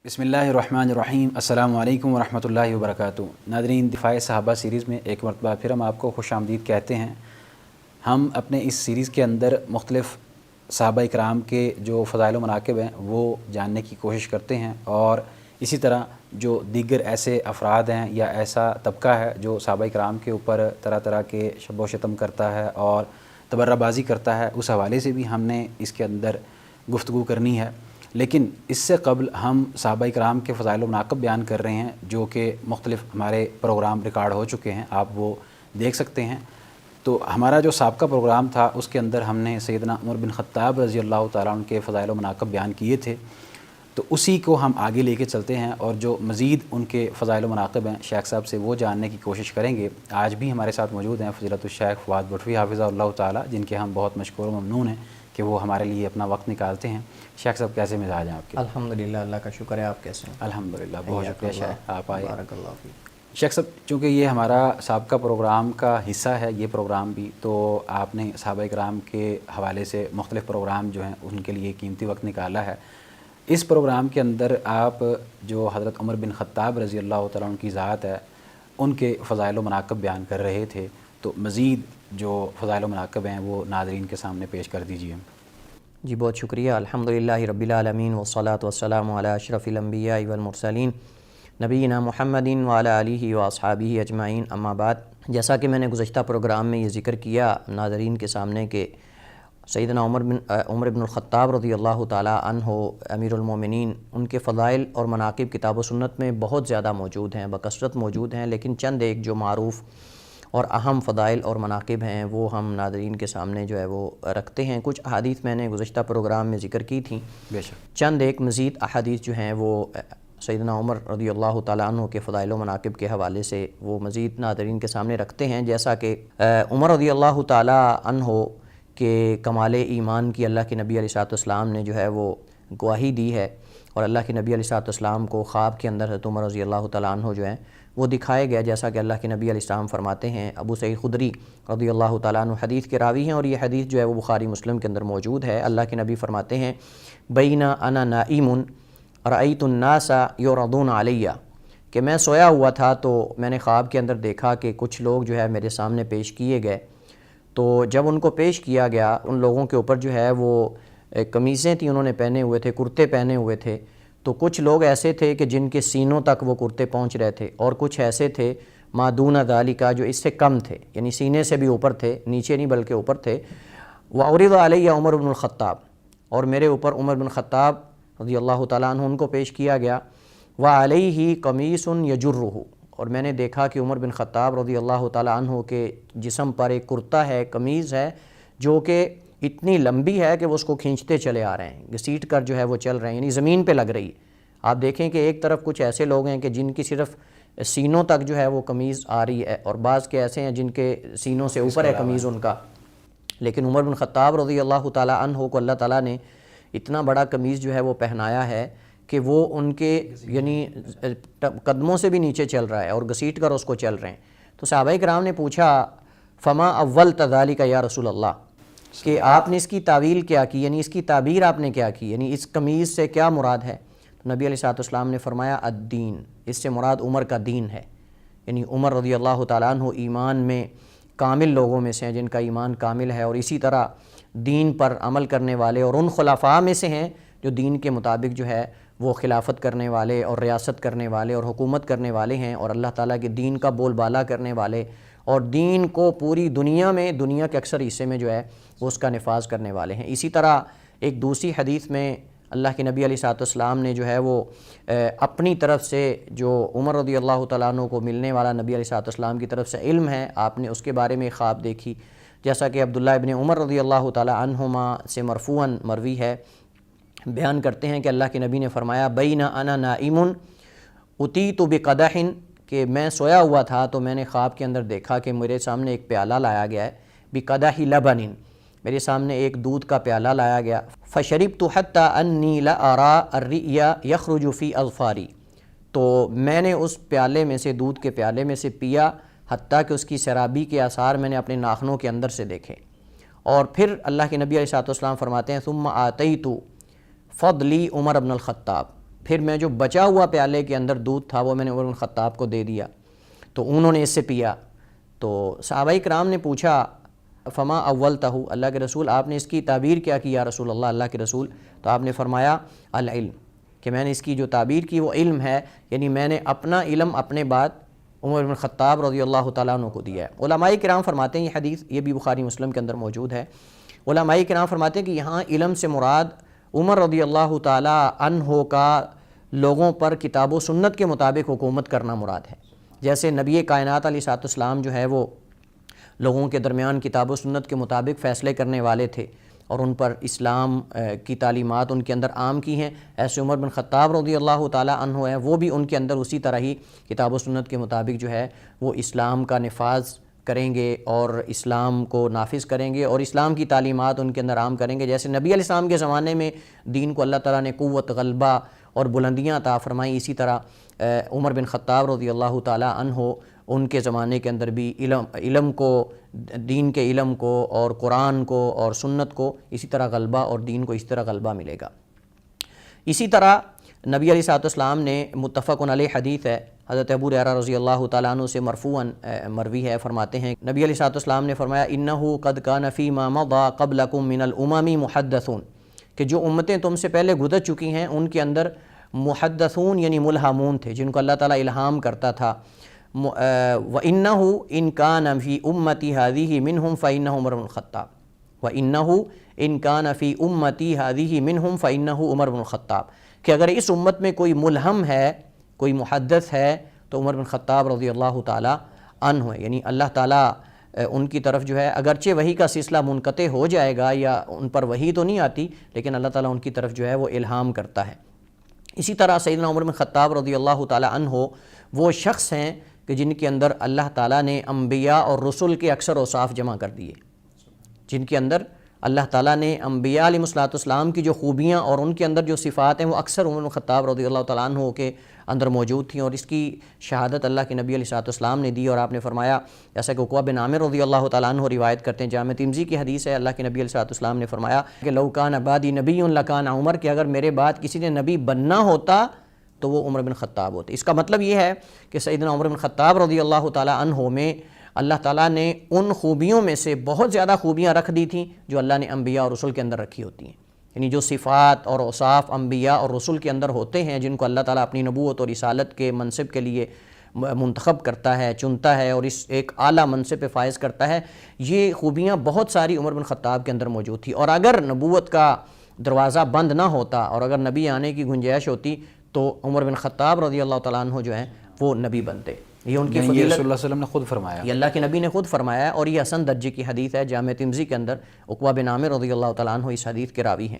بسم اللہ الرحمن الرحیم۔ السلام علیکم ورحمۃ اللہ وبرکاتہ۔ ناظرین، دفاع صحابہ سیریز میں ایک مرتبہ پھر ہم آپ کو خوش آمدید کہتے ہیں۔ ہم اپنے اس سیریز کے اندر مختلف صحابہ اکرام کے جو فضائل و مناقب ہیں وہ جاننے کی کوشش کرتے ہیں، اور اسی طرح جو دیگر ایسے افراد ہیں یا ایسا طبقہ ہے جو صحابہ اکرام کے اوپر طرح طرح کے شب و شتم کرتا ہے اور تبرہ بازی کرتا ہے، اس حوالے سے بھی ہم نے اس کے اندر گفتگو کرنی ہے۔ لیکن اس سے قبل ہم صحابہ اکرام کے فضائل و مناقب بیان کر رہے ہیں، جو کہ مختلف ہمارے پروگرام ریکارڈ ہو چکے ہیں، آپ وہ دیکھ سکتے ہیں۔ تو ہمارا جو سابقہ پروگرام تھا اس کے اندر ہم نے سیدنا عمر بن خطاب رضی اللہ تعالیٰ عنہ کے فضائل و مناقب بیان کیے تھے، تو اسی کو ہم آگے لے کے چلتے ہیں، اور جو مزید ان کے فضائل و مناقب ہیں شیخ صاحب سے وہ جاننے کی کوشش کریں گے۔ آج بھی ہمارے ساتھ موجود ہیں فضیلت الشیخ فؤاد بٹوی حافظہ اللہ تعالیٰ، جن کے ہم بہت مشکور و ممنون ہیں کہ وہ ہمارے لیے اپنا وقت نکالتے ہیں۔ شیخ صاحب کیسے مزاج ہیں آپ کے؟ الحمدللہ، اللہ کا شکر ہے۔ آپ کیسے ہیں؟ الحمدللہ، بہت شکریہ شیخ، آپ آئے۔ بارک اللہ فیک۔ شیخ صاحب، چونکہ یہ ہمارا سابقہ پروگرام کا حصہ ہے یہ پروگرام بھی، تو آپ نے صحابہ اکرام کے حوالے سے مختلف پروگرام جو ہیں ان کے لیے قیمتی وقت نکالا ہے۔ اس پروگرام کے اندر آپ جو حضرت عمر بن خطاب رضی اللہ تعالیٰ عنہ کی ذات ہے ان کے فضائل و مناقب بیان کر رہے تھے، تو مزید جو فضائل و مناقب ہیں وہ ناظرین کے سامنے پیش کر دیجیے۔ جی بہت شکریہ۔ الحمدللہ رب العالمین والصلاة والسلام علی اشرف الانبیاء والمرسلین نبینا محمد وعلی آلہ واصحابہ اجمعین، اما بعد۔ جیسا کہ میں نے گزشتہ پروگرام میں یہ ذکر کیا ناظرین کے سامنے کہ سیدنا عمر بن الخطاب رضی اللہ تعالیٰ عنہ امیر المومنین، ان کے فضائل اور مناقب کتاب و سنت میں بہت زیادہ موجود ہیں، بکثرت موجود ہیں، لیکن چند ایک جو معروف اور اہم فضائل اور مناقب ہیں وہ ہم ناظرین کے سامنے جو ہے وہ رکھتے ہیں۔ کچھ احادیث میں نے گزشتہ پروگرام میں ذکر کی تھیں، بے شک چند ایک مزید احادیث جو ہیں وہ سیدنا عمر رضی اللہ تعالیٰ عنہ کے فضائل و مناقب کے حوالے سے وہ مزید ناظرین کے سامنے رکھتے ہیں۔ جیسا کہ عمر رضی اللہ تعالیٰ عنہ کے کمال ایمان کی اللہ کے نبی علیہ السلام نے جو ہے وہ گواہی دی ہے، اور اللہ کے نبی علیہ السلام کو خواب کے اندر حضرت عمر رضی اللہ تعالیٰ عنہ جو ہیں وہ دکھائے گیا، جیسا کہ اللہ کے نبی علیہ السلام فرماتے ہیں۔ ابو سعید خدری رضی اللہ تعالیٰ عنہ حدیث کے راوی ہیں، اور یہ حدیث جو ہے وہ بخاری مسلم کے اندر موجود ہے۔ اللہ کے نبی فرماتے ہیں، بین انا نائم رأیت الناس یعرضون علی، کہ میں سویا ہوا تھا تو میں نے خواب کے اندر دیکھا کہ کچھ لوگ جو ہے میرے سامنے پیش کیے گئے، تو جب ان کو پیش کیا گیا ان لوگوں کے اوپر جو ہے وہ قمیصیں تھیں، انہوں نے پہنے ہوئے تھے، کرتے پہنے ہوئے تھے، تو کچھ لوگ ایسے تھے کہ جن کے سینوں تک وہ کرتے پہنچ رہے تھے، اور کچھ ایسے تھے ما دون ذالک جو اس سے کم تھے، یعنی سینے سے بھی اوپر تھے، نیچے نہیں بلکہ اوپر تھے۔ وعرض علی عمر بن الخطاب، اور میرے اوپر عمر بن خطاب رضی اللہ تعالیٰ عنہ ان کو پیش کیا گیا۔ وعلیہ قمیص یجرہ، اور میں نے دیکھا کہ عمر بن خطاب رضی اللہ تعالیٰ عنہ کے جسم پر ایک کرتا ہے، قمیض ہے، جو کہ اتنی لمبی ہے کہ وہ اس کو کھینچتے چلے آ رہے ہیں، گھسیٹ کر جو ہے وہ چل رہے ہیں، یعنی زمین پہ لگ رہی ہے۔ آپ دیکھیں کہ ایک طرف کچھ ایسے لوگ ہیں کہ جن کی صرف سینوں تک جو ہے وہ قمیض آ رہی ہے، اور بعض کے ایسے ہیں جن کے سینوں سے اوپر ہے قمیض ان کا، لیکن عمر بن خطاب رضی اللہ تعالیٰ عنہ کو اللہ تعالیٰ نے اتنا بڑا قمیض جو ہے وہ پہنایا ہے کہ وہ ان کے یعنی قدموں سے بھی نیچے چل رہا ہے، اور گھسیٹ کر اس کو چل رہے ہیں۔ تو صحابہ کرام نے پوچھا، فما اول ذالک یا رسول اللہ، کہ آپ نے اس کی تعویل کیا کی، یعنی اس کی تعبیر آپ نے کیا کی، یعنی اس قمیض سے کیا مراد ہے؟ تو نبی علیہ السلام نے فرمایا الدین، اس سے مراد عمر کا دین ہے، یعنی عمر رضی اللہ تعالیٰ عنہ ایمان میں کامل لوگوں میں سے ہیں، جن کا ایمان کامل ہے، اور اسی طرح دین پر عمل کرنے والے، اور ان خلفاء میں سے ہیں جو دین کے مطابق جو ہے وہ خلافت کرنے والے اور ریاست کرنے والے اور حکومت کرنے والے ہیں، اور اللہ تعالیٰ کے دین کا بول بالا کرنے والے، اور دین کو پوری دنیا میں، دنیا کے اکثر حصے میں جو ہے وہ اس کا نفاذ کرنے والے ہیں۔ اسی طرح ایک دوسری حدیث میں اللہ کے نبی علیہ السلام نے جو ہے وہ اپنی طرف سے جو عمر رضی اللہ تعالیٰ عنہ کو ملنے والا نبی علیہ السلام کی طرف سے علم ہے، آپ نے اس کے بارے میں خواب دیکھی، جیسا کہ عبداللہ ابن عمر رضی اللہ تعالیٰ عنہما سے مرفوعاً مروی ہے، بیان کرتے ہیں کہ اللہ کے نبی نے فرمایا، بین انا نائم اتیت بقدح، کہ میں سویا ہوا تھا تو میں نے خواب کے اندر دیکھا کہ میرے سامنے ایک پیالہ لایا گیا ہے، بقدح لبن، میرے سامنے ایک دودھ کا پیالہ لایا گیا، فشربت حتی انی لارى الرئی یخرج فی اظفاری، تو میں نے اس پیالے میں سے، دودھ کے پیالے میں سے پیا، حتیٰ کہ اس کی سرابی کے آثار میں نے اپنے ناخنوں کے اندر سے دیکھے۔ اور پھر اللہ کے نبی علیہ السلام فرماتے ہیں، ثم آتیت فضلی عمر بن الخطاب، پھر میں جو بچا ہوا پیالے کے اندر دودھ تھا وہ میں نے عمر بن خطاب کو دے دیا، تو انہوں نے اس سے پیا۔ تو صحابہ کرام نے پوچھا فما اولتہ، اللہ کے رسول آپ نے اس کی تعبیر کیا کی یا رسول اللہ، اللہ کے رسول؟ تو آپ نے فرمایا العلم، کہ میں نے اس کی جو تعبیر کی وہ علم ہے، یعنی میں نے اپنا علم اپنے بعد عمر بن خطاب رضی اللہ تعالیٰ عنہ کو دیا ہے۔ علماء کرام فرماتے ہیں، یہ حدیث یہ بھی بخاری مسلم کے اندر موجود ہے، علماء کرام فرماتے ہیں کہ یہاں علم سے مراد عمر رضی اللہ تعالیٰ عنہ کا لوگوں پر کتاب و سنت کے مطابق حکومت کرنا مراد ہے۔ جیسے نبی کائنات علیہ الصلوۃ والسلام جو ہے وہ لوگوں کے درمیان کتاب و سنت کے مطابق فیصلے کرنے والے تھے اور ان پر اسلام کی تعلیمات ان کے اندر عام کی ہیں، ایسے عمر بن خطاب رضی اللہ تعالیٰ عنہ ہے، وہ بھی ان کے اندر اسی طرح ہی کتاب و سنت کے مطابق جو ہے وہ اسلام کا نفاذ کریں گے اور اسلام کو نافذ کریں گے اور اسلام کی تعلیمات ان کے اندر عام کریں گے۔ جیسے نبی علیہ السلام کے زمانے میں دین کو اللہ تعالیٰ نے قوت، غلبہ اور بلندیاں عطا فرمائیں، اسی طرح عمر بن خطاب رضی اللہ تعالیٰ عنہ ان کے زمانے کے اندر بھی علم کو، دین کے علم کو اور قرآن کو اور سنت کو اسی طرح غلبہ اور دین کو اسی طرح غلبہ ملے گا۔ اسی طرح نبی علیہ الصلوۃ والسلام نے متفق علیہ حدیث ہے، حضرت ابو ہریرہ رضی اللہ تعالیٰ عنہ سے مرفوعاً مروی ہے، فرماتے ہیں نبی علیہ الصلوۃ والسلام نے فرمایا انہ قد کان فیما مضی قبلکم من الامم محدثون، کہ جو امتیں تم سے پہلے گزر چکی ہیں ان کے اندر محدثون یعنی ملہمون تھے، جن کو اللہ تعالیٰ الہام کرتا تھا۔ وَإِنَّهُ إِن كَانَ فِي أُمَّتِي هَذِهِ مِنْهُمْ فَإِنَّهُ عُمَرُ بْنُ الْخَطَّابِ وَإِنَّهُ إِن كَانَ فِي أُمَّتِي هَذِهِ مِنْهُمْ فَإِنَّهُ عُمَرُ بْنُ الْخَطَّابِ، کہ اگر اس امت میں کوئی ملہم ہے، کوئی محدث ہے تو عمر بن خطاب رضی اللہ تعالیٰ عنہ ہے، یعنی اللہ تعالیٰ ان کی طرف جو ہے اگرچہ وحی کا سلسلہ منقطع ہو جائے گا یا ان پر وحی تو نہیں آتی، لیکن اللہ تعالیٰ ان کی طرف جو ہے وہ الہام کرتا ہے۔ اسی طرح سیدنا عمر بن خطاب رضی اللہ تعالیٰ عنہ وہ شخص ہیں کہ جن کے اندر اللہ تعالیٰ نے انبیاء اور رسل کے اکثر اوصاف جمع کر دیے، جن کے اندر اللہ تعالیٰ نے انبیاء علیہ الصلوۃ والسلام کی جو خوبیاں اور ان کے اندر جو صفات ہیں وہ اکثر عمر بن خطاب رضی اللہ تعالیٰ عنہ کے اندر موجود تھیں، اور اس کی شہادت اللہ کے نبی علیہ الصلوۃ والسلام نے دی۔ اور آپ نے فرمایا، جیسا کہ عقبہ بن عامر رضی اللہ تعالیٰ عنہ روایت کرتے ہیں، جامع ترمذی کی حدیث ہے، اللہ کے نبی علیہ الصلوۃ والسلام نے فرمایا کہ لو کان بعدی نبی لکان عمر، کہ اگر میرے بعد کسی نے نبی بننا ہوتا تو وہ عمر بن خطاب ہوتے۔ اس کا مطلب یہ ہے کہ سیدنا عمر بن خطاب رضی اللہ تعالیٰ عنہ میں اللہ تعالیٰ نے ان خوبیوں میں سے بہت زیادہ خوبیاں رکھ دی تھیں جو اللہ نے انبیاء اور رسول کے اندر رکھی ہوتی ہیں، یعنی جو صفات اور اوصاف انبیاء اور رسول کے اندر ہوتے ہیں، جن کو اللہ تعالیٰ اپنی نبوت اور رسالت کے منصب کے لیے منتخب کرتا ہے، چنتا ہے اور اس ایک اعلیٰ منصب پہ فائز کرتا ہے، یہ خوبیاں بہت ساری عمر بن خطاب کے اندر موجود تھی۔ اور اگر نبوت کا دروازہ بند نہ ہوتا اور اگر نبی آنے کی گنجائش ہوتی تو عمر بن خطاب رضی اللہ تعالیٰ عنہ جو ہیں وہ نبی بنتے۔ یہ ان کی یہ فضیلت رسول اللہ صلی اللہ علیہ وسلم نے خود فرمایا، یہ اللہ کے نبی نے خود فرمایا ہے، اور یہ حسن درجے کی حدیث ہے، جامع ترمذی کے اندر عقبہ بن عامر رضی اللہ تعالیٰ عنہ اس حدیث کے راوی ہیں۔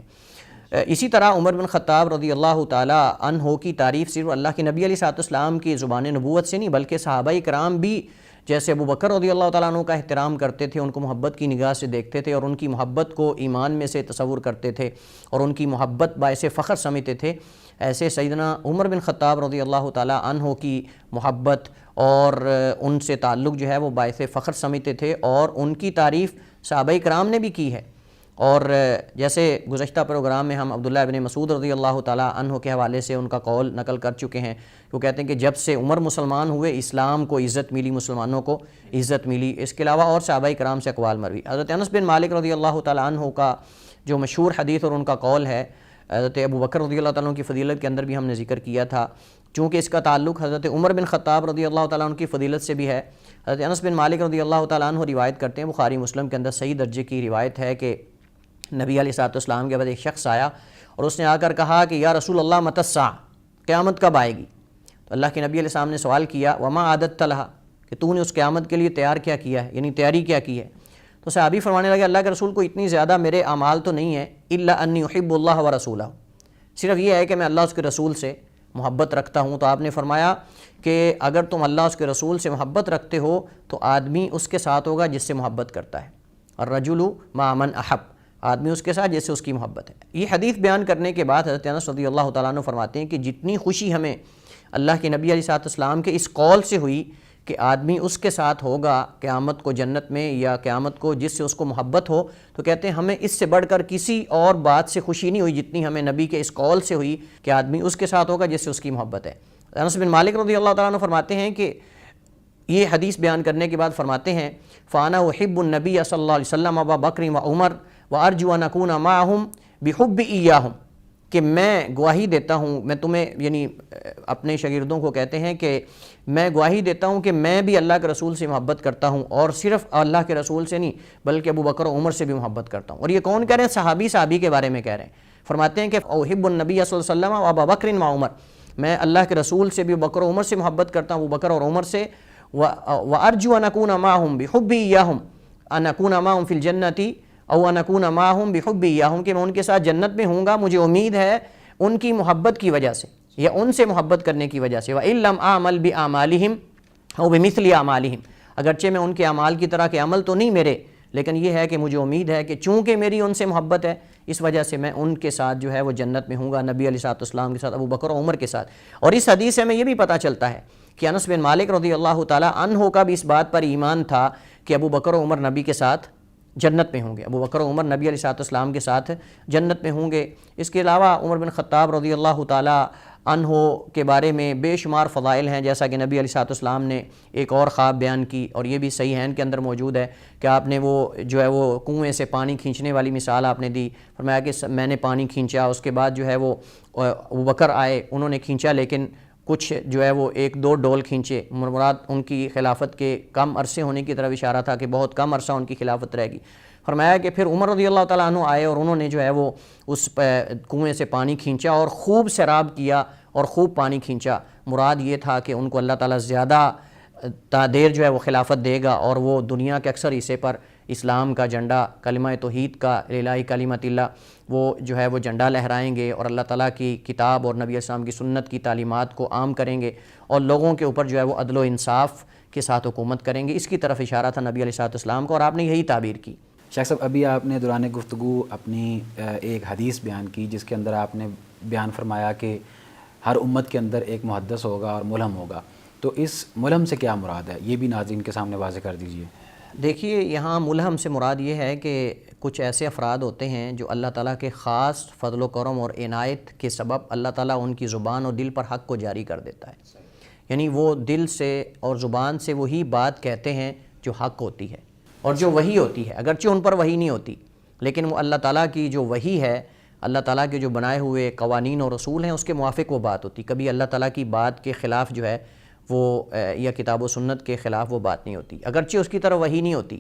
اسی طرح عمر بن خطاب رضی اللہ تعالیٰ عنہ کی تعریف صرف اللہ کے نبی علیہ الصلوۃ والسلام کی زبان نبوت سے نہیں بلکہ صحابہ کرام بھی جیسے ابو بکر رضی اللہ تعالیٰ عنہ کا احترام کرتے تھے، ان کو محبت کی نگاہ سے دیکھتے تھے اور ان کی محبت کو ایمان میں سے تصور کرتے تھے اور ان کی محبت باعث فخر سمجھتے تھے، ایسے سیدنا عمر بن خطاب رضی اللہ تعالیٰ عنہ کی محبت اور ان سے تعلق جو ہے وہ باعث فخر سمجھتے تھے، اور ان کی تعریف صحابہ کرام نے بھی کی ہے۔ اور جیسے گزشتہ پروگرام میں ہم عبداللہ ابن مسعود رضی اللہ تعالیٰ عنہ کے حوالے سے ان کا قول نقل کر چکے ہیں، وہ کہتے ہیں کہ جب سے عمر مسلمان ہوئے اسلام کو عزت ملی، مسلمانوں کو عزت ملی۔ اس کے علاوہ اور صحابہ کرام سے اقوال مروی، حضرت انس بن مالک رضی اللہ تعالیٰ عنہ کا جو مشہور حدیث اور ان کا قول ہے، حضرت ابو بکر رضی اللہ تعالیٰ عنہ کی فضیلت کے اندر بھی ہم نے ذکر کیا تھا، چونکہ اس کا تعلق حضرت عمر بن خطاب رضی اللہ تعالیٰ عنہ کی فضیلت سے بھی ہے۔ حضرت انس بن مالک رضی اللہ تعالیٰ عنہ روایت کرتے ہیں، بخاری مسلم کے اندر صحیح درجے کی روایت ہے کہ نبی علیہ الصلوۃ والسلام کے بعد ایک شخص آیا اور اس نے آ کر کہا کہ یا رسول اللہ متی الساعہ، قیامت کب آئے گی؟ تو اللہ کے نبی علیہ السلام نے سوال کیا وما عادت لہا، کہ تو نے اس قیامت کے لیے تیار کیا کیا ہے، یعنی تیاری کیا کی ہے؟ تو صحابی فرمانے لگے اللہ کے رسول کو اتنی زیادہ میرے اعمال تو نہیں ہے، الا انی احب اللہ ورسولہ، صرف یہ ہے کہ میں اللہ اس کے رسول سے محبت رکھتا ہوں۔ تو آپ نے فرمایا کہ اگر تم اللہ اس کے رسول سے محبت رکھتے ہو تو آدمی اس کے ساتھ ہوگا جس سے محبت کرتا ہے، الرجل مع من احب، آدمی اس کے ساتھ جیسے اس کی محبت ہے۔ یہ حدیث بیان کرنے کے بعد حضرت انس رضی اللہ تعالیٰ عنہ فرماتے ہیں کہ جتنی خوشی ہمیں اللہ کے نبی علیہ الصلوۃ والسلام کے اس قول سے ہوئی کہ آدمی اس کے ساتھ ہوگا قیامت کو جنت میں یا قیامت کو جس سے اس کو محبت ہو، تو کہتے ہیں ہمیں اس سے بڑھ کر کسی اور بات سے خوشی نہیں ہوئی جتنی ہمیں نبی کے اس قول سے ہوئی کہ آدمی اس کے ساتھ ہوگا جس سے اس کی محبت ہے۔ انس بن مالک رضی اللہ تعالیٰ عنہ فرماتے ہیں کہ یہ حدیث بیان کرنے کے بعد فرماتے ہیں فَأَنَا أُحِبُّ النَّبِيَّ صلی اللہ علیہ وسلم وَأَبَا بَكْرٍ وَعُمَرَ وَأَرْجُو أَنْ أَكُونَ مَعَهُمْ بِحُبِّ إِيَّاهُمْ، کہ میں گواہی دیتا ہوں، میں تمہیں یعنی اپنے شاگردوں کو کہتے ہیں کہ میں گواہی دیتا ہوں کہ میں بھی اللہ کے رسول سے محبت کرتا ہوں، اور صرف اللہ کے رسول سے نہیں بلکہ ابو بکر و عمر سے بھی محبت کرتا ہوں۔ اور یہ کون کہہ رہے ہیں؟ صحابی کے بارے میں کہہ رہے ہیں۔ فرماتے ہیں کہ احب النبی صلی اللہ علیہ وسلم و ابا بکر و عمر، میں اللہ کے رسول سے بھی ابو بکر و عمر سے محبت کرتا ہوں، ابو بکر اور عمر سے، وارجو ان اکون معهم بحبی ایاہم، ان اکون معهم فی الجنۃ او ان اکون معهم بحبی ایاہم، کہ میں ان کے ساتھ جنت میں ہوں گا، مجھے امید ہے ان کی محبت کی وجہ سے یا ان سے محبت کرنے کی وجہ سے، وَإِن لَّمْ أَعْمَلْ بِأَعْمَالِهِمْ أَوْ بِمِثْلِ أَعْمَالِهِمْ، اگرچہ میں ان کے اعمال کی طرح کے عمل تو نہیں میرے، لیکن یہ ہے کہ مجھے امید ہے کہ چونکہ میری ان سے محبت ہے اس وجہ سے میں ان کے ساتھ جو ہے وہ جنت میں ہوں گا، نبی علیہ السلام کے ساتھ، ابو بکر و عمر کے ساتھ۔ اور اس حدیث سے ہمیں یہ بھی پتہ چلتا ہے کہ انس بن مالک رضی اللہ تعالیٰ عنہ کا بھی اس بات پر ایمان تھا کہ ابو بکر و عمر نبی کے ساتھ جنت میں ہوں گے، ابو بکر و عمر نبی علیہ السلام کے ساتھ جنت میں ہوں گے۔ اس کے علاوہ عمر بن خطاب رضی اللہ تعالیٰ عنہ کے بارے میں بے شمار فضائل ہیں، جیسا کہ نبی علیہ السلام نے ایک اور خواب بیان کی، اور یہ بھی صحیحین کے اندر موجود ہے کہ آپ نے وہ جو ہے وہ کنویں سے پانی کھینچنے والی مثال آپ نے دی، فرمایا کہ میں نے پانی کھینچا، اس کے بعد جو ہے وہ ابو بکر آئے، انہوں نے کھینچا لیکن کچھ جو ہے وہ 1-2 ڈول کھینچے، مراد ان کی خلافت کے کم عرصے ہونے کی طرف اشارہ تھا کہ بہت کم عرصہ ان کی خلافت رہے گی۔ فرمایا کہ پھر عمر رضی اللہ تعالیٰ عنہ آئے اور انہوں نے جو ہے وہ اس کنویں سے پانی کھینچا اور خوب سیراب کیا اور خوب پانی کھینچا، مراد یہ تھا کہ ان کو اللہ تعالیٰ زیادہ دیر جو ہے وہ خلافت دے گا اور وہ دنیا کے اکثر حصے پر اسلام کا جھنڈا، کلمہ توحید کا، الہی کلمت اللہ، وہ جو ہے وہ جھنڈا لہرائیں گے اور اللہ تعالیٰ کی کتاب اور نبی علیہ السلام کی سنت کی تعلیمات کو عام کریں گے اور لوگوں کے اوپر جو ہے وہ عدل و انصاف کے ساتھ حکومت کریں گے۔ اس کی طرف اشارہ تھا نبی علیہ السلام کو، اور آپ نے یہی تعبیر کی۔ شیخ صاحب، ابھی آپ نے دوران گفتگو اپنی ایک حدیث بیان کی جس کے اندر آپ نے بیان فرمایا کہ ہر امت کے اندر ایک محدث ہوگا اور ملہم ہوگا، تو اس ملہم سے کیا مراد ہے؟ یہ بھی ناظرین کے سامنے واضح کر دیجئے۔ دیکھیے، یہاں ملہم سے مراد یہ ہے کہ کچھ ایسے افراد ہوتے ہیں جو اللہ تعالیٰ کے خاص فضل و کرم اور عنایت کے سبب اللہ تعالیٰ ان کی زبان اور دل پر حق کو جاری کر دیتا ہے، یعنی وہ دل سے اور زبان سے وہی بات کہتے ہیں جو حق ہوتی ہے اور جو وحی ہوتی ہے، اگرچہ ان پر وحی نہیں ہوتی لیکن وہ اللہ تعالیٰ کی جو وحی ہے، اللہ تعالیٰ کے جو بنائے ہوئے قوانین اور رسول ہیں اس کے موافق وہ بات ہوتی، کبھی اللہ تعالیٰ کی بات کے خلاف جو ہے وہ یا کتاب و سنت کے خلاف وہ بات نہیں ہوتی، اگرچہ اس کی طرف وحی نہیں ہوتی۔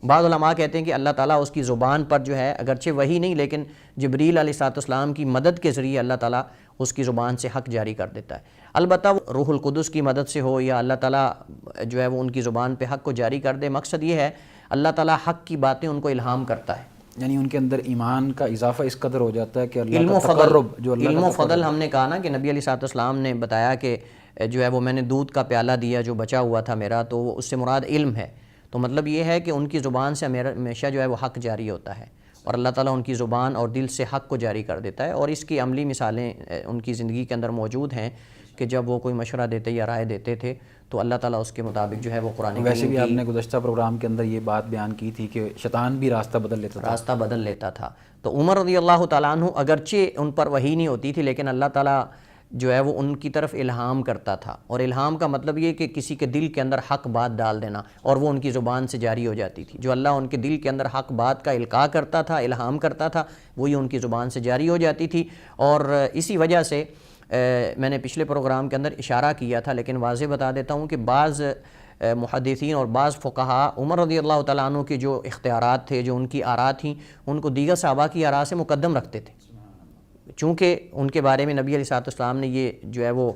بعض علماء کہتے ہیں کہ اللہ تعالیٰ اس کی زبان پر جو ہے اگرچہ وحی نہیں لیکن جبریل علیہ السلام کی مدد کے ذریعے اللہ تعالیٰ اس کی زبان سے حق جاری کر دیتا ہے، البتہ وہ روح القدس کی مدد سے ہو یا اللہ تعالیٰ جو ہے وہ ان کی زبان پہ حق کو جاری کر دے، مقصد یہ ہے اللہ تعالیٰ حق کی باتیں ان کو الہام کرتا ہے، یعنی ان کے اندر ایمان کا اضافہ اس قدر ہو جاتا ہے کہ اللہ علم و کا تقرب، جو اللہ علم کا و فضل ہم نے کہا نا کہ نبی علیہ السلام نے بتایا کہ جو ہے وہ میں نے دودھ کا پیالہ دیا جو بچا ہوا تھا میرا، تو وہ اس سے مراد علم ہے، تو مطلب یہ ہے کہ ان کی زبان سے ہمیشہ جو ہے وہ حق جاری ہوتا ہے اور اللہ تعالیٰ ان کی زبان اور دل سے حق کو جاری کر دیتا ہے، اور اس کی عملی مثالیں ان کی زندگی کے اندر موجود ہیں کہ جب وہ کوئی مشورہ دیتے یا رائے دیتے تھے تو اللہ تعالیٰ اس کے مطابق جو ہے وہ قرآن ویسے بھی آپ نے گزشتہ پروگرام کے اندر یہ بات بیان کی تھی کہ شیطان بھی راستہ بدل لیتا تھا۔ تو عمر رضی اللہ تعالیٰ عنہ اگرچہ ان پر وحی نہیں ہوتی تھی لیکن اللہ تعالیٰ جو ہے وہ ان کی طرف الہام کرتا تھا، اور الہام کا مطلب یہ کہ کسی کے دل کے اندر حق بات ڈال دینا اور وہ ان کی زبان سے جاری ہو جاتی تھی، جو اللہ ان کے دل کے اندر حق بات کا القاء کرتا تھا، الہام کرتا تھا، وہی ان کی زبان سے جاری ہو جاتی تھی۔ اور اسی وجہ سے میں نے پچھلے پروگرام کے اندر اشارہ کیا تھا لیکن واضح بتا دیتا ہوں کہ بعض محدثین اور بعض فقہا عمر رضی اللہ تعالیٰ عنہ کے جو اختیارات تھے، جو ان کی آراء تھیں، ان کو دیگر صحابہ کی آراء سے مقدم رکھتے تھے، چونکہ ان کے بارے میں نبی علیہ السلام نے یہ جو ہے وہ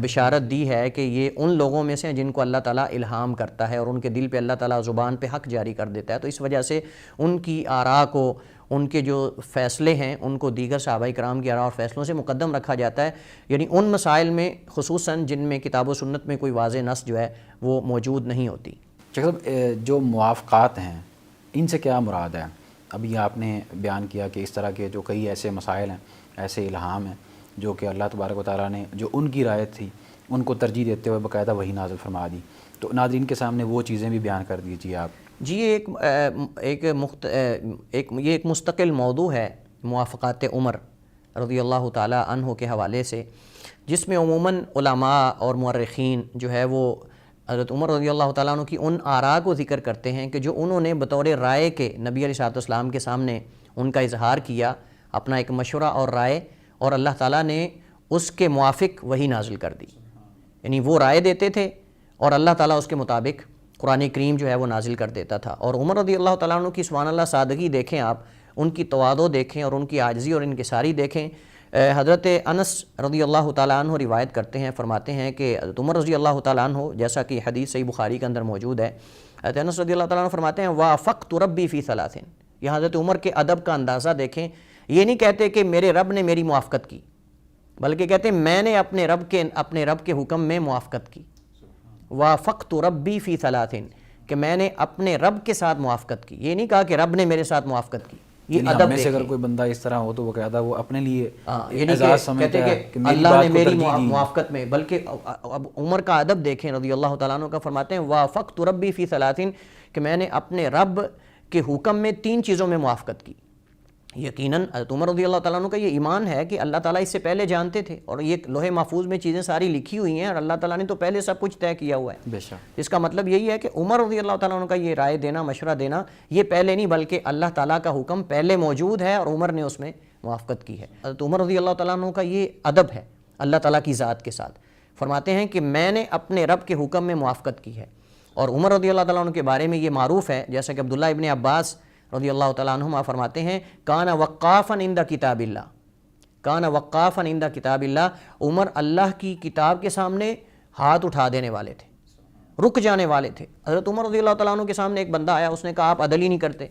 بشارت دی ہے کہ یہ ان لوگوں میں سے ہیں جن کو اللہ تعالیٰ الہام کرتا ہے اور ان کے دل پہ اللہ تعالیٰ زبان پہ حق جاری کر دیتا ہے، تو اس وجہ سے ان کی آراء کو، ان کے جو فیصلے ہیں ان کو دیگر صحابہ کرام کی آراء اور فیصلوں سے مقدم رکھا جاتا ہے، یعنی ان مسائل میں خصوصاً جن میں کتاب و سنت میں کوئی واضح نص جو ہے وہ موجود نہیں ہوتی۔ شیخ صاحب، جو موافقات ہیں ان سے کیا مراد ہے؟ ابھی آپ نے بیان کیا کہ اس طرح کے جو کئی ایسے مسائل ہیں، ایسے الہام ہیں جو کہ اللہ تبارک و تعالیٰ نے جو ان کی رائے تھی ان کو ترجیح دیتے ہوئے باقاعدہ وحی نازل فرما دی، تو ناظرین کے سامنے وہ چیزیں بھی بیان کر دیجیے آپ. جی یہ ایک مستقل موضوع ہے موافقات عمر رضی اللہ تعالی عنہ کے حوالے سے، جس میں عموماً علماء اور مورخین جو ہے وہ حضرت عمر رضی اللہ تعالیٰ عنہ کی ان آراء کو ذکر کرتے ہیں کہ جو انہوں نے بطور رائے کے نبی علیہ السلام کے سامنے ان کا اظہار کیا، اپنا ایک مشورہ اور رائے، اور اللہ تعالیٰ نے اس کے موافق وحی نازل کر دی. یعنی وہ رائے دیتے تھے اور اللہ تعالیٰ اس کے مطابق قرآن کریم جو ہے وہ نازل کر دیتا تھا. اور عمر رضی اللہ تعالیٰ عنہ کی سبحان اللہ سادگی دیکھیں آپ، ان کی تواضع دیکھیں اور ان کی عاجزی اور انکساری دیکھیں. حضرت انس رضی اللہ تعالیٰ عنہ روایت کرتے ہیں، فرماتے ہیں کہ حضرت عمر رضی اللہ تعالیٰ عنہ، جیسا کہ حدیث صحیح بخاری کے اندر موجود ہے، حضرت انس رضی اللہ تعالیٰ عنہ فرماتے ہیں وافقت ربی فی ثلاث. یہ حضرت عمر کے ادب کا اندازہ دیکھیں. یہ نہیں کہتے کہ میرے رب نے میری موافقت کی، بلکہ کہتے ہیں میں نے اپنے رب کے حکم میں موافقت کی. وافقت ربی فی ثلاث، کہ میں نے اپنے رب کے ساتھ موافقت کی. یہ نہیں کہا کہ رب نے میرے ساتھ موافقت کی. یہ ادب میں سے اگر کوئی بندہ اس طرح ہو تو وہ کہتا وہ اپنے لیے اعزاز سمجھتا ہے کہ اللہ نے میری موافقت میں، بلکہ اب عمر کا ادب دیکھیں رضی اللہ تعالیٰ عنہ کا. فرماتے ہیں وافقت ربی فی ثلاث، کہ میں نے اپنے رب کے حکم میں 3 چیزوں میں موافقت کی. یقیناً حضرت عمر رضی اللہ تعالیٰ عنہ کا یہ ایمان ہے کہ اللہ تعالیٰ اس سے پہلے جانتے تھے، اور یہ لوح محفوظ میں چیزیں ساری لکھی ہوئی ہیں، اور اللہ تعالیٰ نے تو پہلے سب کچھ طے کیا ہوا ہے. بے شک. اس کا مطلب یہی ہے کہ عمر رضی اللہ تعالیٰ عنہ کا یہ رائے دینا، مشورہ دینا، یہ پہلے نہیں بلکہ اللہ تعالیٰ کا حکم پہلے موجود ہے اور عمر نے اس میں موافقت کی ہے. حضرت عمر رضی اللہ تعالیٰ عنہ کا یہ ادب ہے اللہ تعالیٰ کی ذات کے ساتھ. فرماتے ہیں کہ میں نے اپنے رب کے حکم میں موافقت کی ہے. اور عمر رضی اللہ تعالیٰ عنہ کے بارے میں یہ معروف ہے، جیسا کہ عبداللہ ابن عباس رضی اللہ تعالیٰ عنہما فرماتے ہیں کان وقافا عند کتاب اللہ، کان وقافا عند کتاب اللہ. عمر اللہ کی کتاب کے سامنے ہاتھ اٹھا دینے والے تھے، رک جانے والے تھے. حضرت عمر رضی اللہ تعالیٰ عنہ کے سامنے ایک بندہ آیا، اس نے کہا آپ عدل ہی نہیں کرتے،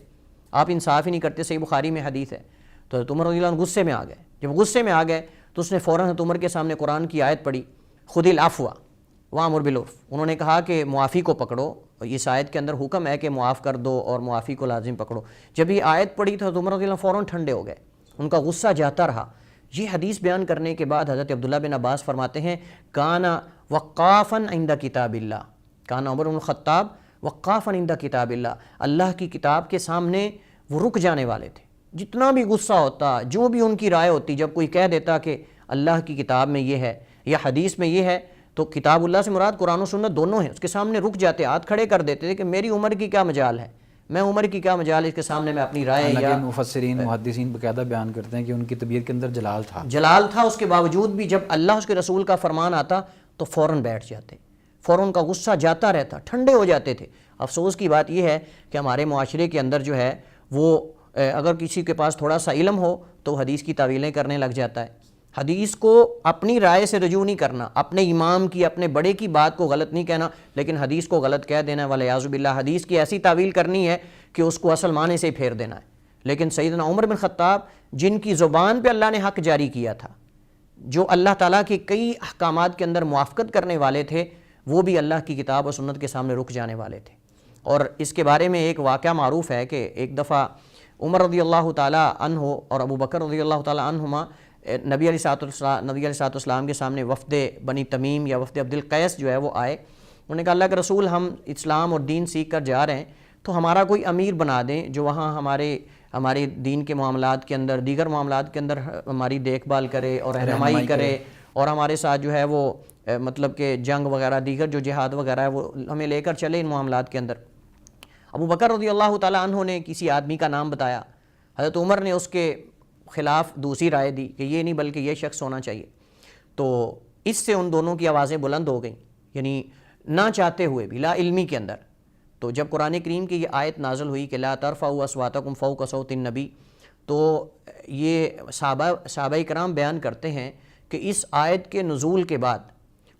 آپ انصاف ہی نہیں کرتے، صحیح بخاری میں حدیث ہے. تو حضرت عمر رضی اللہ عنہ غصے میں آ گئے. جب غصے میں آ گئے تو اس نے فوراً حضرت عمر کے سامنے قرآن کی آیت پڑھی، خذ العفو وامر بالعرف. انہوں نے کہا کہ معافی کو پکڑو، اس آیت کے اندر حکم ہے کہ معاف کر دو اور معافی کو لازم پکڑو. جب یہ آیت پڑھی تو حضرت عمر رضی اللہ عنہ فوراً ٹھنڈے ہو گئے، ان کا غصہ جاتا رہا. یہ حدیث بیان کرنے کے بعد حضرت عبداللہ بن عباس فرماتے ہیں کان وقافا عند کتاب اللہ، کان عمر بن الخطاب وقافا عند کتاب اللہ، اللہ کی کتاب کے سامنے وہ رک جانے والے تھے. جتنا بھی غصہ ہوتا، جو بھی ان کی رائے ہوتی، جب کوئی کہہ دیتا کہ اللہ کی کتاب میں یہ ہے یا حدیث میں یہ ہے، تو کتاب اللہ سے مراد قرآن و سنت دونوں ہیں، اس کے سامنے رک جاتے، ہاتھ کھڑے کر دیتے تھے کہ میری عمر کی کیا مجال ہے، میں عمر کی کیا مجال ہے اس کے سامنے میں اپنی رائے. یا مفسرین محدثین باقاعدہ بیان کرتے ہیں کہ ان کی طبیعت کے اندر جلال تھا، اس کے باوجود بھی جب اللہ اس کے رسول کا فرمان آتا تو فوراً بیٹھ جاتے، فوراً ان کا غصہ جاتا رہتا، ٹھنڈے ہو جاتے تھے. افسوس کی بات یہ ہے کہ ہمارے معاشرے کے اندر جو ہے وہ اگر کسی کے پاس تھوڑا سا علم ہو تو حدیث کی تعویلیں کرنے لگ جاتا ہے. حدیث کو اپنی رائے سے رجوع نہیں کرنا، اپنے امام کی، اپنے بڑے کی بات کو غلط نہیں کہنا، لیکن حدیث کو غلط کہہ دینا، والیاذ باللہ حدیث کی ایسی تعویل کرنی ہے کہ اس کو اصل معنی سے پھیر دینا ہے. لیکن سیدنا عمر بن خطاب جن کی زبان پہ اللہ نے حق جاری کیا تھا، جو اللہ تعالیٰ کے کئی احکامات کے اندر موافقت کرنے والے تھے، وہ بھی اللہ کی کتاب اور سنت کے سامنے رک جانے والے تھے. اور اس کے بارے میں ایک واقعہ معروف ہے کہ ایک دفعہ عمر رضی اللہ تعالیٰ عنہ اور ابو بکر رضی اللہ تعالیٰ عنہما نبی علیہ السلام کے سامنے وفد بنی تمیم یا وفد عبد القیس جو ہے وہ آئے. انہوں نے کہا اللہ کے رسول ہم اسلام اور دین سیکھ کر جا رہے ہیں، تو ہمارا کوئی امیر بنا دیں جو وہاں ہمارے دین کے معاملات کے اندر، دیگر معاملات کے اندر ہماری دیکھ بھال کرے اور رہنمائی کرے، اور ہمارے ساتھ جو ہے وہ مطلب کہ جنگ وغیرہ، دیگر جو جہاد وغیرہ ہے وہ ہمیں لے کر چلے ان معاملات کے اندر. ابو بکر رضی اللہ تعالیٰ عنہ نے کسی آدمی کا نام بتایا، حضرت عمر نے اس کے خلاف دوسری رائے دی کہ یہ نہیں بلکہ یہ شخص ہونا چاہیے. تو اس سے ان دونوں کی آوازیں بلند ہو گئیں، یعنی نہ چاہتے ہوئے بھی، لا علمی کے اندر. تو جب قرآن کریم کی یہ آیت نازل ہوئی کہ لا ترفعوا اصواتکم فوق صوت النبی، تو یہ صحابہ کرام بیان کرتے ہیں کہ اس آیت کے نزول کے بعد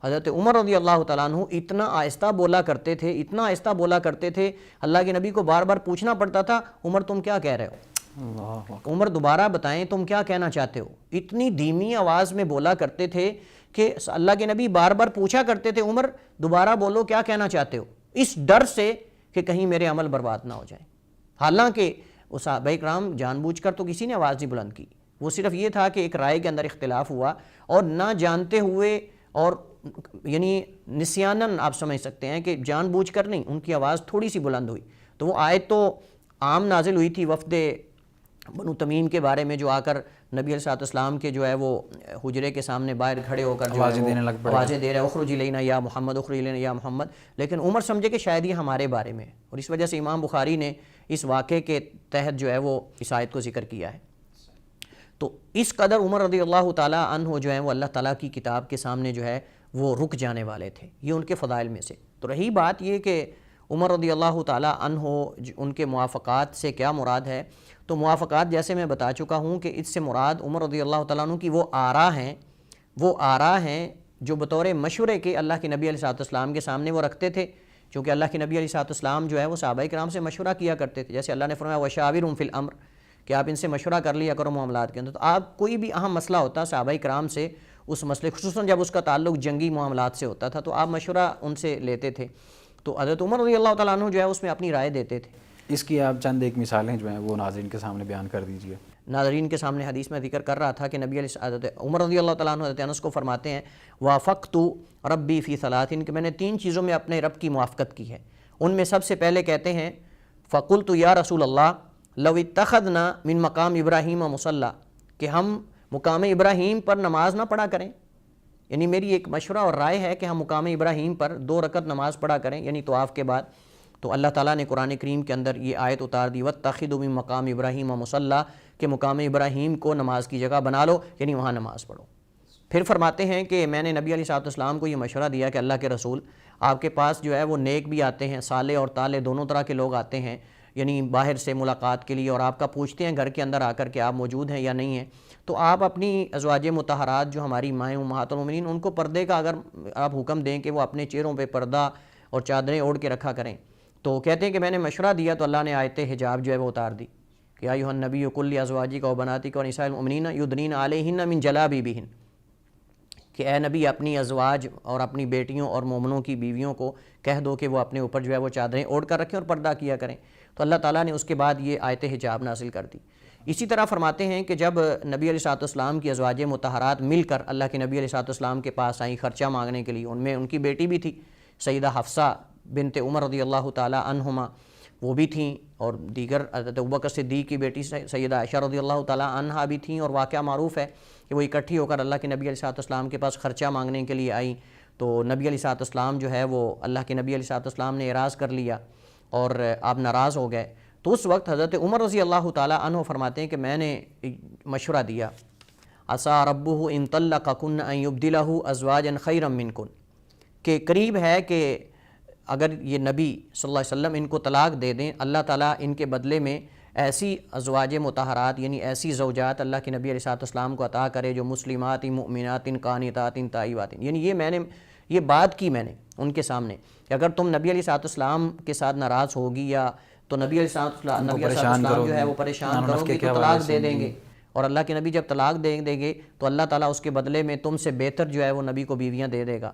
حضرت عمر رضی اللہ تعالیٰ عنہ اتنا آہستہ بولا کرتے تھے، اتنا آہستہ بولا کرتے تھے، اللہ کے نبی کو بار بار پوچھنا پڑتا تھا عمر تم کیا کہہ رہے ہو، عمر دوبارہ بتائیں تم کیا کہنا چاہتے ہو. اتنی دھیمی آواز میں بولا کرتے تھے کہ اللہ کے نبی بار بار پوچھا کرتے تھے عمر دوبارہ بولو کیا کہنا چاہتے ہو، اس ڈر سے کہ کہیں میرے عمل برباد نہ ہو جائیں. حالانکہ وہ صحابہ کرام جان بوجھ کر تو کسی نے آواز نہیں بلند کی، وہ صرف یہ تھا کہ ایک رائے کے اندر اختلاف ہوا اور نہ جانتے ہوئے اور یعنی نسیاناً آپ سمجھ سکتے ہیں کہ جان بوجھ کر نہیں، ان کی آواز تھوڑی سی بلند ہوئی تو وہ آیت تو عام نازل ہوئی تھی وفد بنو تمیم کے بارے میں، جو آ کر نبی علیہ السلام کے جو ہے وہ حجرے کے سامنے باہر کھڑے ہو کر جو ہے آوازیں دے رہے ہیں، اخرج الینا یا محمد، اخرج الینا یا محمد. لیکن عمر سمجھے کہ شاید یہ ہمارے بارے میں ہے، اور اس وجہ سے امام بخاری نے اس واقعے کے تحت جو ہے وہ اس آیت کو ذکر کیا ہے. تو اس قدر عمر رضی اللہ تعالیٰ عنہ جو ہیں وہ اللہ تعالیٰ کی کتاب کے سامنے جو ہے وہ رک جانے والے تھے. یہ ان کے فضائل میں سے. تو رہی بات یہ کہ عمر رضی اللہ تعالیٰ عنہ ان کے موافقات سے کیا مراد ہے، تو موافقات جیسے میں بتا چکا ہوں کہ اس سے مراد عمر رضی اللہ تعالیٰ عنہ کی وہ آراء ہیں جو بطور مشورے کے اللہ کے نبی علیہ السلام کے سامنے وہ رکھتے تھے، چونکہ اللہ کے نبی علیہ السلام جو ہے وہ صحابہ کرام سے مشورہ کیا کرتے تھے. جیسے اللہ نے فرمایا وَشَاوِرْهُمْ فِي الْأَمْرِ کہ آپ ان سے مشورہ کر لیا کرو معاملات کے اندر. تو آپ کوئی بھی اہم مسئلہ ہوتا صحابہ کرام سے اس مسئلے، خصوصاً جب اس کا تعلق جنگی معاملات سے ہوتا تھا، تو آپ مشورہ ان سے لیتے تھے. تو حضرت عمر رضی اللہ تعالیٰ عنہ جو ہے اس میں اپنی رائے دیتے تھے. اس کی آپ چند ایک مثالیں جو ہیں وہ ناظرین کے سامنے بیان کر دیجئے. ناظرین کے سامنے حدیث میں ذکر کر رہا تھا کہ نبی علیہ حضرت عمر رضی اللہ تعالیٰ عنہ حضرت انس کو فرماتے ہیں وافقت ربی فی ثلاث، کہ میں نے 3 چیزوں میں اپنے رب کی موافقت کی ہے. ان میں سب سے پہلے کہتے ہیں فقلت یا رسول اللہ لو اتخذنا من مقام ابراہیم مصلی، کہ ہم مقام ابراہیم پر نماز نہ پڑھا کریں. یعنی میری ایک مشورہ اور رائے ہے کہ ہم مقام ابراہیم پر 2 رکعت نماز پڑھا کریں، یعنی طواف کے بعد. تو اللہ تعالیٰ نے قرآن کریم کے اندر یہ آیت اتار دی وَاتَّخِذُوا مِن مَقَامِ إِبْرَاهِيمَ مُصَلَّى، کہ مقام ابراہیم کو نماز کی جگہ بنا لو، یعنی وہاں نماز پڑھو. پھر فرماتے ہیں کہ میں نے نبی علیہ السلام کو یہ مشورہ دیا کہ اللہ کے رسول آپ کے پاس جو ہے وہ نیک بھی آتے ہیں، صالح اور طالح دونوں طرح کے لوگ آتے ہیں، یعنی باہر سے ملاقات کے لیے، اور آپ کا پوچھتے ہیں گھر کے اندر آ کر کہ آپ موجود ہیں یا نہیں ہیں. تو آپ اپنی ازواج مطہرات جو ہماری مائیں امہات المومنین ان کو پردے کا اگر آپ حکم دیں کہ وہ اپنے چہروں پہ پردہ اور چادریں اوڑھ کے رکھا کریں. تو کہتے ہیں کہ میں نے مشورہ دیا تو اللہ نے آیت حجاب جو ہے وہ اتار دی کہ یا ایھا النبی قل لازواجک و بناتک و نساء المؤمنین یدنین علیہن من جلابیبہن، کہ اے نبی اپنی ازواج اور اپنی بیٹیوں اور مومنوں کی بیویوں کو کہہ دو کہ وہ اپنے اوپر جو ہے وہ چادریں اوڑھ کر رکھیں اور پردہ کیا کریں. تو اللہ تعالیٰ نے اس کے بعد یہ آیت حجاب نازل کر دی. اسی طرح فرماتے ہیں کہ جب نبی علیہ السلام کی ازواج مطہرات مل کر اللہ کے نبی علیہ السلام کے پاس آئیں خرچہ مانگنے کے لیے، ان میں ان کی بیٹی بھی تھی سیدہ حفصہ بنت عمر رضی اللہ تعالیٰ عنہما، وہ بھی تھیں، اور دیگر حضرت ابوبکر صدیق کی بیٹی سیدہ عائشہ رضی اللہ تعالیٰ عنہا بھی تھیں. اور واقعہ معروف ہے کہ وہ اکٹھی ہو کر اللہ کے نبی علیہ السلام کے پاس خرچہ مانگنے کے لیے آئیں. تو نبی علیہ السلام جو ہے وہ اللہ کے نبی علیہ السلام نے اعراض کر لیا اور آپ ناراض ہو گئے. تو اس وقت حضرت عمر رضی اللہ تعالیٰ عنہ فرماتے ہیں کہ میں نے مشورہ دیا عسیٰ ربہ ان طلقکن ان یبدلہ ازواجا خیرا منکن، کہ قریب ہے کہ اگر یہ نبی صلی اللہ علیہ وسلم ان کو طلاق دے دیں، اللہ تعالیٰ ان کے بدلے میں ایسی ازواج مطہرات یعنی ایسی زوجات اللہ کے نبی علیہ السلام کو عطا کرے جو مسلمات مؤمنات قانتات تائبات. یعنی یہ بات کی میں نے ان کے سامنے کہ اگر تم نبی علیہ السلام کے ساتھ ناراض ہوگی یا تو نبی علیہ السلام جو ہے وہ پریشان کرو گے تو طلاق دے دیں گے، اور اللہ کے نبی جب طلاق دیں گے تو اللہ تعالیٰ اس کے بدلے میں تم سے بہتر جو ہے وہ نبی کو بیویاں دے دے گا.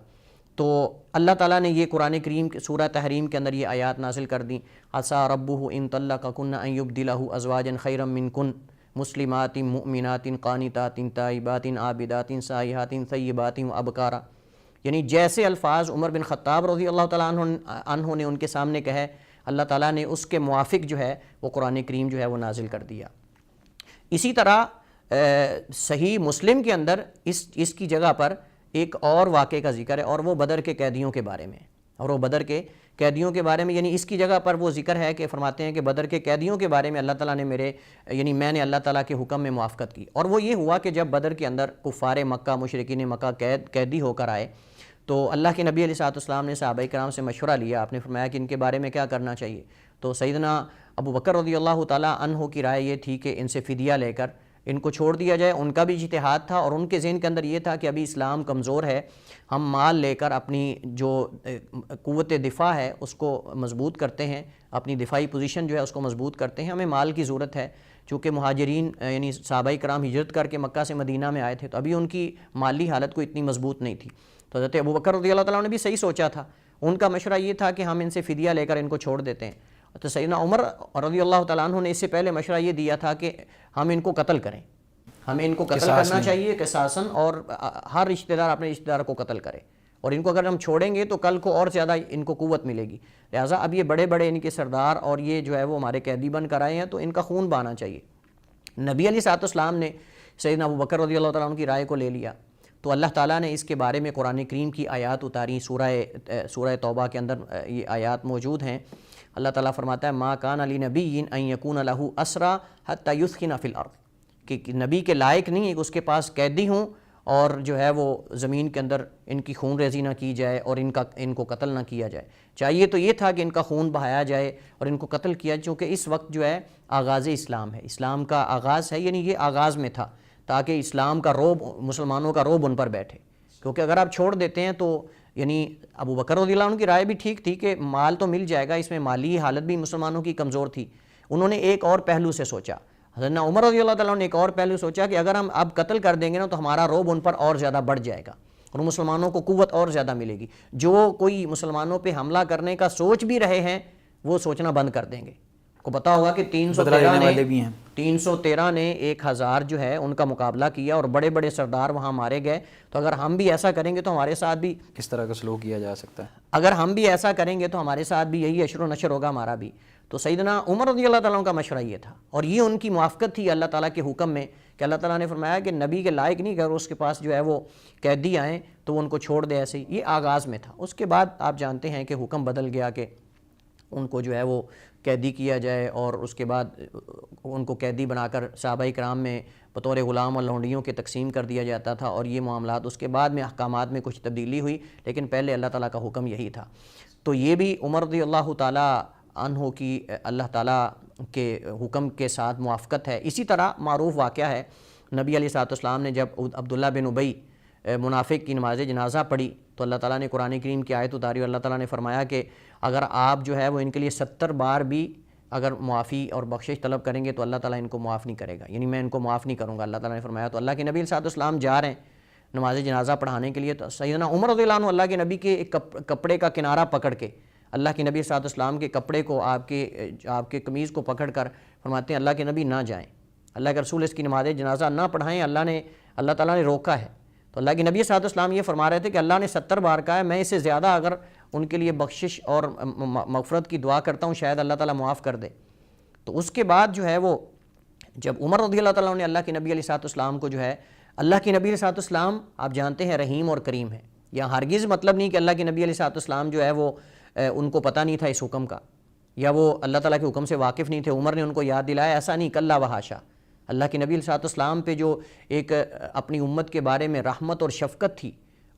تو اللہ تعالیٰ نے یہ قرآن کریم سورہ تحریم کے اندر یہ آیات نازل کر دیں عسیٰ ربہ ان طلقکن ان یبدلہ ازواجا خیرا منکن مسلمات مؤمنات قانتات تائبات عابدات سائحات ثیبات وابکارا. یعنی جیسے الفاظ عمر بن خطاب رضی اللہ تعالیٰ عنہ نے ان کے سامنے کہے، اللہ تعالیٰ نے اس کے موافق جو ہے وہ قرآن کریم جو ہے وہ نازل کر دیا. اسی طرح صحیح مسلم کے اندر اس کی جگہ پر ایک اور واقعے کا ذکر ہے، اور وہ بدر کے قیدیوں کے بارے میں یعنی اس کی جگہ پر وہ ذکر ہے کہ فرماتے ہیں کہ بدر کے قیدیوں کے بارے میں اللہ تعالیٰ نے میں نے اللہ تعالیٰ کے حکم میں موافقت کی. اور وہ یہ ہوا کہ جب بدر کے اندر کفار مکہ مشرکین مکہ قیدی ہو کر آئے تو اللہ کے نبی علیہ السلام نے صحابہ کرام سے مشورہ لیا. آپ نے فرمایا کہ ان کے بارے میں کیا کرنا چاہیے. تو سیدنا ابو بکر رضی اللہ تعالیٰ عنہ کی رائے یہ تھی کہ ان سے فدیہ لے کر ان کو چھوڑ دیا جائے. ان کا بھی اجتہاد تھا اور ان کے ذہن کے اندر یہ تھا کہ ابھی اسلام کمزور ہے، ہم مال لے کر اپنی جو قوت دفاع ہے اس کو مضبوط کرتے ہیں، اپنی دفاعی پوزیشن جو ہے اس کو مضبوط کرتے ہیں، ہمیں مال کی ضرورت ہے. چونکہ مہاجرین یعنی صحابہ کرام ہجرت کر کے مکہ سے مدینہ میں آئے تھے تو ابھی ان کی مالی حالت کو اتنی مضبوط نہیں تھی. تو حضرت ابوبکر رضی اللہ تعالیٰ نے بھی صحیح سوچا تھا، ان کا مشورہ یہ تھا کہ ہم ان سے فدیہ لے کر ان کو چھوڑ دیتے ہیں. تو سیدنا عمر رضی اللہ تعالیٰ عنہ نے اس سے پہلے مشورہ یہ دیا تھا کہ ہم ان کو قتل کریں، ہمیں ان کو قتل کرنا چاہیے قصاصاً، اور ہر رشتہ دار اپنے رشتہ دار کو قتل کرے. اور ان کو اگر ہم چھوڑیں گے تو کل کو اور زیادہ ان کو قوت ملے گی. لہٰذا اب یہ بڑے بڑے ان کے سردار اور یہ جو ہے وہ ہمارے قیدی بن کر آئے ہیں تو ان کا خون بہانا چاہیے. نبی علیہ الصلوۃ والسلام نے سیدنا ابو بکر رضی اللہ تعالیٰ عنہ کی رائے کو لے لیا تو اللہ تعالیٰ نے اس کے بارے میں قرآن کریم کی آیات اتاری. سورہ توبہ کے اندر یہ آیات موجود ہیں. اللہ تعالیٰ فرماتا ہے ما کان لنبی ان یکون لہ اسریٰ حتی یثخن فی الارض, کہ نبی کے لائق نہیں ہے کہ اس کے پاس قیدی ہوں اور جو ہے وہ زمین کے اندر ان کی خون ریزی نہ کی جائے اور ان کو قتل نہ کیا جائے. چاہیے تو یہ تھا کہ ان کا خون بہایا جائے اور ان کو قتل کیا جائے, چونکہ اس وقت جو ہے آغاز اسلام ہے, اسلام کا آغاز ہے, یعنی یہ آغاز میں تھا تاکہ اسلام کا روب, مسلمانوں کا روب ان پر بیٹھے. کیونکہ اگر آپ چھوڑ دیتے ہیں تو یعنی ابو بکر رضی اللہ عنہ کی رائے بھی ٹھیک تھی کہ مال تو مل جائے گا, اس میں مالی حالت بھی مسلمانوں کی کمزور تھی. انہوں نے ایک اور پہلو سے سوچا. حضرت عمر رضی اللہ تعالیٰ نے ایک اور پہلو سوچا کہ اگر ہم اب قتل کر دیں گے نا تو ہمارا روب ان پر اور زیادہ بڑھ جائے گا اور مسلمانوں کو قوت اور زیادہ ملے گی. جو کوئی مسلمانوں پہ حملہ کرنے کا سوچ بھی رہے ہیں وہ سوچنا بند کر دیں گے. کو پتہ ہوگا کہ 313 نے 1000 جو ہے ان کا مقابلہ کیا اور بڑے بڑے سردار وہاں مارے گئے. تو اگر ہم بھی ایسا کریں گے تو ہمارے ساتھ بھی کس طرح کا سلوک کیا جا سکتا ہے, اگر ہم بھی ایسا کریں گے تو ہمارے ساتھ بھی یہی اشر و نشر ہوگا ہمارا بھی. تو سیدنا عمر رضی اللہ تعالیٰ کا مشورہ یہ تھا اور یہ ان کی موافقت تھی اللہ تعالیٰ کے حکم میں کہ اللہ تعالیٰ نے فرمایا کہ نبی کے لائق نہیں, اگر اس کے پاس جو ہے وہ قیدی آئیں تو وہ ان کو چھوڑ دے. ایسے یہ آغاز میں تھا. اس کے بعد آپ جانتے ہیں کہ حکم بدل گیا کہ ان کو جو ہے وہ قیدی کیا جائے اور اس کے بعد ان کو قیدی بنا کر صحابہ کرام میں بطور غلام اور لونڈیوں کے تقسیم کر دیا جاتا تھا. اور یہ معاملات اس کے بعد میں احکامات میں کچھ تبدیلی ہوئی, لیکن پہلے اللہ تعالیٰ کا حکم یہی تھا. تو یہ بھی عمر رضی اللہ تعالیٰ عنہ کی اللہ تعالیٰ کے حکم کے ساتھ موافقت ہے. اسی طرح معروف واقعہ ہے, نبی علیہ الصلوۃ والسلام نے جب عبداللہ بن ابی منافق کی نماز جنازہ پڑھی تو اللہ تعالیٰ نے قرآن کریم کی آیت اتاری اور اللہ تعالیٰ نے فرمایا کہ اگر آپ جو ہے وہ ان کے لیے 70 بار بھی اگر معافی اور بخشش طلب کریں گے تو اللہ تعالیٰ ان کو معاف نہیں کرے گا, یعنی میں ان کو معاف نہیں کروں گا, اللہ تعالیٰ نے فرمایا. تو اللہ کے نبی علیہ السلام جا رہے ہیں نماز جنازہ پڑھانے کے لیے, تو سیدنا عمر رضی اللہ عنہ اللہ کے نبی کے ایک کپڑے کا کنارہ پکڑ کے اللہ کے نبی صلی اللہ علیہ وسلم کے کپڑے کو آپ کے قمیض کو پکڑ کر فرماتے ہیں اللہ کے نبی نہ جائیں, اللہ کے رسول اس کی نماز جنازہ نہ پڑھائیں, اللہ تعالیٰ نے روکا ہے. تو اللہ کے نبی صلی اللہ علیہ وسلم یہ فرما رہے تھے کہ اللہ نے 70 بار کہا ہے, میں اس سے زیادہ اگر ان کے لیے بخشش اور مغفرت کی دعا کرتا ہوں شاید اللہ تعالیٰ معاف کر دے. تو اس کے بعد جو ہے وہ جب عمر رضی اللہ تعالیٰ نے اللہ کے نبی علیہ الصلوۃ والسلام کو جو ہے, اللہ کے نبی علیہ الصلوۃ والسلام آپ جانتے ہیں رحیم اور کریم ہے. یا ہرگز مطلب نہیں کہ اللہ کے نبی علیہ الصلوۃ والسلام جو ہے وہ ان کو پتہ نہیں تھا اس حکم کا یا وہ اللہ تعالیٰ کے حکم سے واقف نہیں تھے, عمر نے ان کو یاد دلایا, ایسا نہیں, کلا وحاشا. اللہ کے نبی علیہ الصلوۃ والسلام پہ جو ایک اپنی امت کے بارے میں رحمت اور شفقت تھی,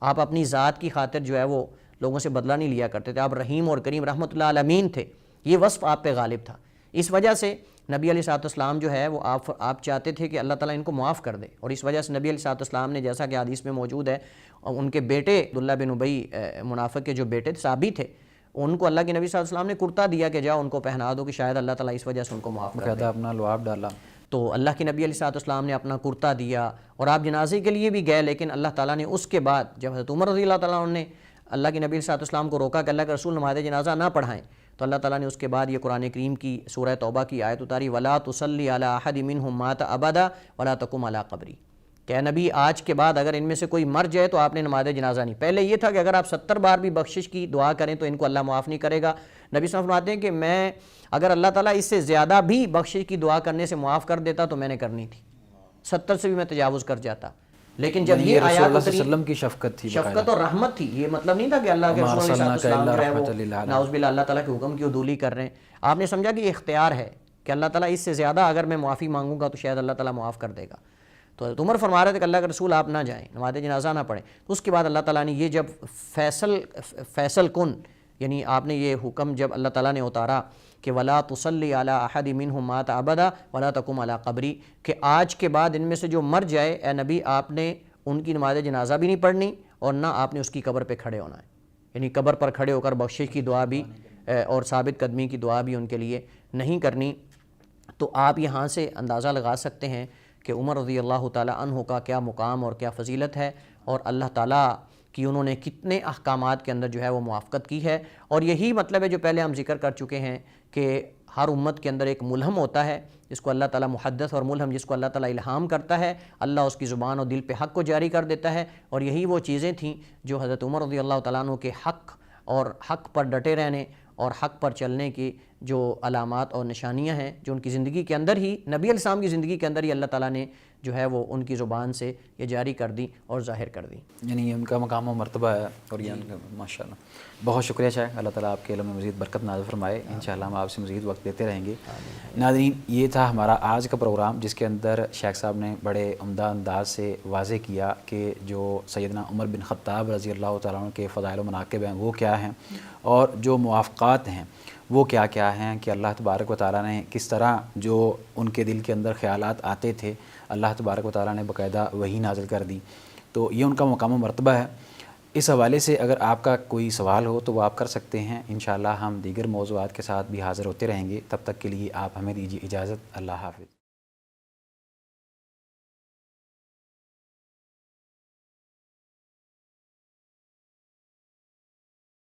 آپ اپنی ذات کی خاطر جو ہے وہ لوگوں سے بدلہ نہیں لیا کرتے تھے, آپ رحیم اور کریم رحمت اللہ عالمین تھے, یہ وصف آپ پہ غالب تھا. اس وجہ سے نبی علیہ الصلوۃ والسلام جو ہے وہ آپ چاہتے تھے کہ اللہ تعالیٰ ان کو معاف کر دے, اور اس وجہ سے نبی علیہ الصلوۃ والسلام نے جیسا کہ حدیث میں موجود ہے ان کے بیٹے عبداللہ بن ابی منافق کے جو بیٹے صحابی تھے ان کو اللہ کے نبی صلی اللہ علیہ وسلم نے کرتا دیا کہ جاؤ ان کو پہنا دو کہ شاید اللہ تعالیٰ اس وجہ سے ان کو معاف کر دے. اپنا لعاب ڈالا. تو اللہ کے نبی علیہ الصلوۃ والسلام نے اپنا کرتا دیا اور آپ جنازے کے لیے بھی گئے, لیکن اللہ تعالیٰ نے اس کے بعد جب حضرت عمر رضی اللہ تعالیٰ عنہ نے اللہ کے نبی علیہ الصلوۃ والسلام کو روکا کہ اللہ کے رسول نماز جنازہ نہ پڑھائیں, تو اللہ تعالیٰ نے اس کے بعد یہ قرآن کریم کی سورہ توبہ کی آیت اتاری وَلَا تُصَلِّ عَلَىٰ أَحَدٍ مِّنْهُمْ مَاتَ أَبَدًا وَلَا تَقُمْ عَلَىٰ قَبْرِهِ, کہ اے نبی آج کے بعد اگر ان میں سے کوئی مر جائے تو آپ نے نماز جنازہ نہیں. پہلے یہ تھا کہ اگر آپ 70 بار بھی بخشش کی دعا کریں تو ان کو اللہ معاف نہیں کرے گا. نبی صلی اللہ علیہ وسلم فرماتے ہیں کہ میں اگر اللہ تعالیٰ اس سے زیادہ بھی بخشش کی دعا کرنے سے معاف کر دیتا تو میں نے کرنی تھی, 70 سے بھی میں تجاوز کر جاتا. لیکن جب یہ آیات رسول اللہ صلی اللہ علیہ وسلم کی شفقت تھی, شفقت اور رحمت تھی, یہ مطلب نہیں تھا کہ اللہ کے رسول صلی اللہ علیہ وسلم نعوذ باللہ اللہ تعالیٰ کے حکم کی عدولی کر رہے ہیں. آپ نے سمجھا کہ یہ اختیار ہے کہ اللہ تعالیٰ اس سے زیادہ اگر میں معافی مانگوں گا تو شاید اللہ تعالیٰ معاف کر دے گا. تو عمر فرما رہے تھے کہ اللہ کے رسول آپ نہ جائیں, نماز جنازہ نہ پڑھیں. تو اس کے بعد اللہ تعالیٰ نے یہ جب فیصل کن, یعنی آپ نے یہ حکم جب اللہ تعالیٰ نے اتارا کہ وَلَا تُصَلِّ عَلَىٰ أَحَدٍ مِّنْهُمْ مَاتَ أَبَدًا وَلَا تَقُمْ عَلَىٰ قَبْرِهِ, کہ آج کے بعد ان میں سے جو مر جائے اے نبی آپ نے ان کی نماز جنازہ بھی نہیں پڑھنی اور نہ آپ نے اس کی قبر پہ کھڑے ہونا ہے, یعنی قبر پر کھڑے ہو کر بخشش کی دعا بھی اور ثابت قدمی کی دعا بھی ان کے لیے نہیں کرنی. تو آپ یہاں سے اندازہ لگا سکتے ہیں کہ عمر رضی اللہ تعالیٰ عنہ کا کیا مقام اور کیا فضیلت ہے, اور اللہ تعالیٰ کی انہوں نے کتنے احکامات کے اندر جو ہے وہ موافقت کی ہے. اور یہی مطلب ہے جو پہلے ہم ذکر کر چکے ہیں کہ ہر امت کے اندر ایک ملہم ہوتا ہے جس کو اللہ تعالیٰ محدث اور ملہم، جس کو اللہ تعالیٰ الہام کرتا ہے، اللہ اس کی زبان اور دل پہ حق کو جاری کر دیتا ہے، اور یہی وہ چیزیں تھیں جو حضرت عمر رضی اللہ تعالیٰ عنہ کے حق اور حق پر ڈٹے رہنے اور حق پر چلنے کی جو علامات اور نشانیاں ہیں، جو ان کی زندگی کے اندر ہی، نبی علیہ السلام کی زندگی کے اندر ہی اللہ تعالیٰ نے جو ہے وہ ان کی زبان سے یہ جاری کر دی اور ظاہر کر دی. یعنی یہ ان کا مقام و مرتبہ ہے، اور یہ ان کا ماشاء اللہ. بہت شکریہ شیخ، اللہ تعالیٰ آپ کے علم میں مزید برکت نازل فرمائے. انشاءاللہ ہم آپ سے مزید وقت لیتے رہیں گے. ناظرین، یہ تھا ہمارا آج کا پروگرام، جس کے اندر شیخ صاحب نے بڑے عمدہ انداز سے واضح کیا کہ جو سیدنا عمر بن خطاب رضی اللہ تعالیٰ عنہ کے فضائل و مناقب ہیں وہ کیا ہیں، اور جو موافقات ہیں وہ کیا کیا ہیں، کہ اللہ تبارک و تعالیٰ نے کس طرح جو ان کے دل کے اندر خیالات آتے تھے اللہ تبارک و تعالیٰ نے باقاعدہ وحی نازل کر دی. تو یہ ان کا مقام و مرتبہ ہے. اس حوالے سے اگر آپ کا کوئی سوال ہو تو وہ آپ کر سکتے ہیں. انشاءاللہ ہم دیگر موضوعات کے ساتھ بھی حاضر ہوتے رہیں گے. تب تک کے لیے آپ ہمیں دیجیے اجازت. اللہ حافظ.